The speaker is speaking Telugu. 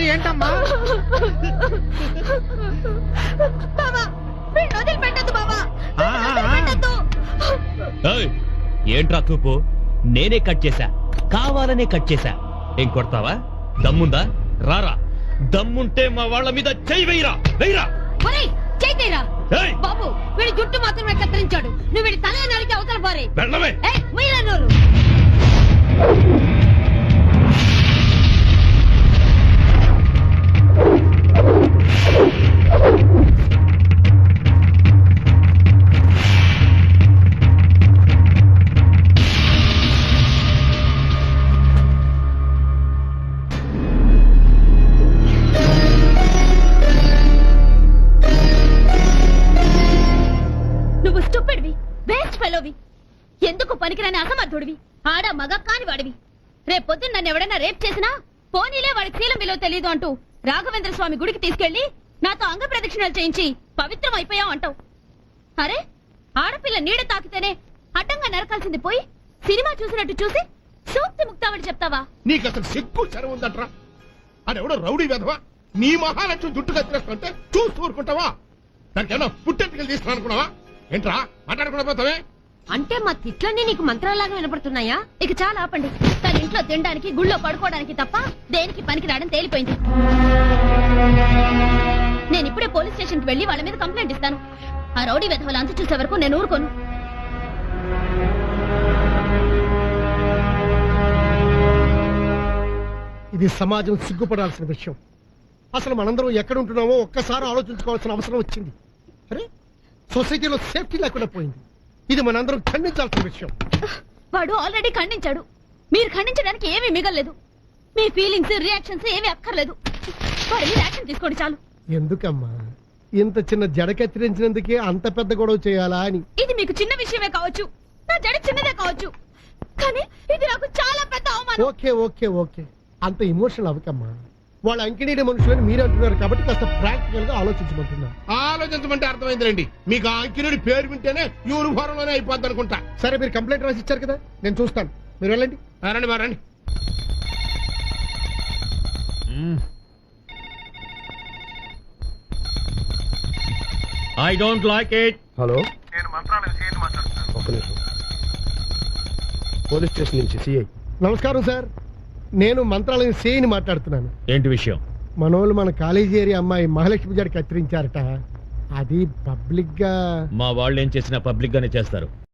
ఏమైంది ఏంటమ్మా? ఏంట్రా తూపు? నేనే కట్ చేశా, కావాలనే కట్ చేశా. ఏం కొడతావా? దమ్ముందా? రారా, దమ్ముంటే మా వాళ్ళ మీద చెయ్యి వెయ్యరా, వెయ్యరా. బాబు వీడి జుట్టు మాత్రమే కత్తిరించాడు, నువ్వు వీడి తల నరికి అవతల పారే. వెళ్ళవే. నువ్వు స్టూపిడ్వి, వేస్ట్ ఫెలోవి, ఎందుకు పనికిరాని అసమర్థుడివి, ఆడ మగ కాని వాడివి. రేపొద్దున నన్ను ఎవడైనా రేప్ చేసినా పోనీలే వాడి శీలం విలువ తెలీదు అంటూ రాఘవేంద్ర స్వామి గుడికి తీసుకెళ్లి నాతో అంగ ప్రదక్షిణలు చేయించి పవిత్రం అయిపోయావు అంటావు. అరే, ఆడపిల్ల నీడ తాకితేనే అడ్డంగా నరకాల్సింది పోయి సినిమా చూసినట్టు చూసి సూక్తి ముక్తావని చెప్తావా? నీకు అసలు సిగ్గు చరం ఉందట్రా. అదెవడో రౌడీ వెధవా నీ మహాలక్ష్మి జుట్టు కత్తిరేస్తుంటే చూస్తూ ఊరుకుంటావా? దానికేమో పుట్టెంటుకలు తీసుకున్నా అనుకున్నావా? ఏంట్రా మాట్లాడకుండా పోతావే? అంటే మా తిట్లన్నీ నీకు మంత్రాలాగా వినపడుతున్నాయా? ఇక చాలా ఆపండి. తన ఇంట్లో తినడానికి గుళ్ళో పడుకోవడానికి తప్ప దేనికి పనికి రావడం తేలిపోయింది. నేను ఇప్పుడే పోలీస్ స్టేషన్ కి వెళ్లి వాళ్ళ మీద కంప్లైంట్ ఇస్తాను. ఆ రౌడీ వెధవల అంతు చూసే వరకు నేను ఊరుకోను. ఇది సమాజం సిగ్గుపడాల్సిన విషయం. అసలు మనందరం ఎక్కడ ఉంటున్నామో ఒక్కసారి ఆలోచించుకోవాల్సిన అవసరం వచ్చింది. అరే, సొసైటీలో సేఫ్టీ లేకుండా పోయింది. ఇది మనందరం ఖండించాల్సిన విషయం. వాడు ఆల్రెడీ ఖండించాడు. మీరు ఖండించడానికి ఏమీ మిగలలేదు. మీ ఫీలింగ్స్, రియాక్షన్స్ ఏమీ అక్కర్లేదు. వాడి మీద యాక్షన్ తీసుకోండి చాలు. ఎందుకమ్మా ఇంత చిన్న జడ కత్తిరించినందుకే అంత పెద్ద గొడవ చేయాలా అని? ఇది మీకు చిన్న విషయమే కావచ్చు, నా జడ చిన్నదే కావచ్చు, కానీ ఇది నాకు చాలా పెద్ద అవమానం. ఓకే ఓకే ఓకే, అంత ఇమోషనల్ అవ్వకమ్మా. వాళ్ళ అంకినీడి మనుషులని మీరు అంటున్నారు కాబట్టి కాస్త ప్రాక్టికల్ గా ఆలోచించమంటున్నారు. ఆలోచించమంటే అర్థమైందిలేండి. మీకు ఆ అంకినీడి పేరు వింటేనే యూనిఫారంలోనే అయిపోద్ది అనుకుంటా. సరే, మీరు కంప్లైంట్ రాసి ఇచ్చారు కదా, నేను చూస్తాను. మీరు వెళ్ళండి. రండి రండి. I don't like it. Hello, నేను మంత్రాలయం సీఐని మాట్లాడుతున్నాను. ఒక్క నిమిషం. పోలీస్ స్టేషన్ నుంచి సిఐ. నమస్కారం సార్, నేను మంత్రాలయం సిఐని మాట్లాడుతున్నాను. ఏంటి విషయం? మనోళ్ళు మన కాలేజీ ఏరియా అమ్మాయి మహాలక్ష్మి గారి కత్తిరించారట. అది పబ్లిక్ గా. మా వాళ్ళు ఏం చేసినా పబ్లిక్ గానే చేస్తారు.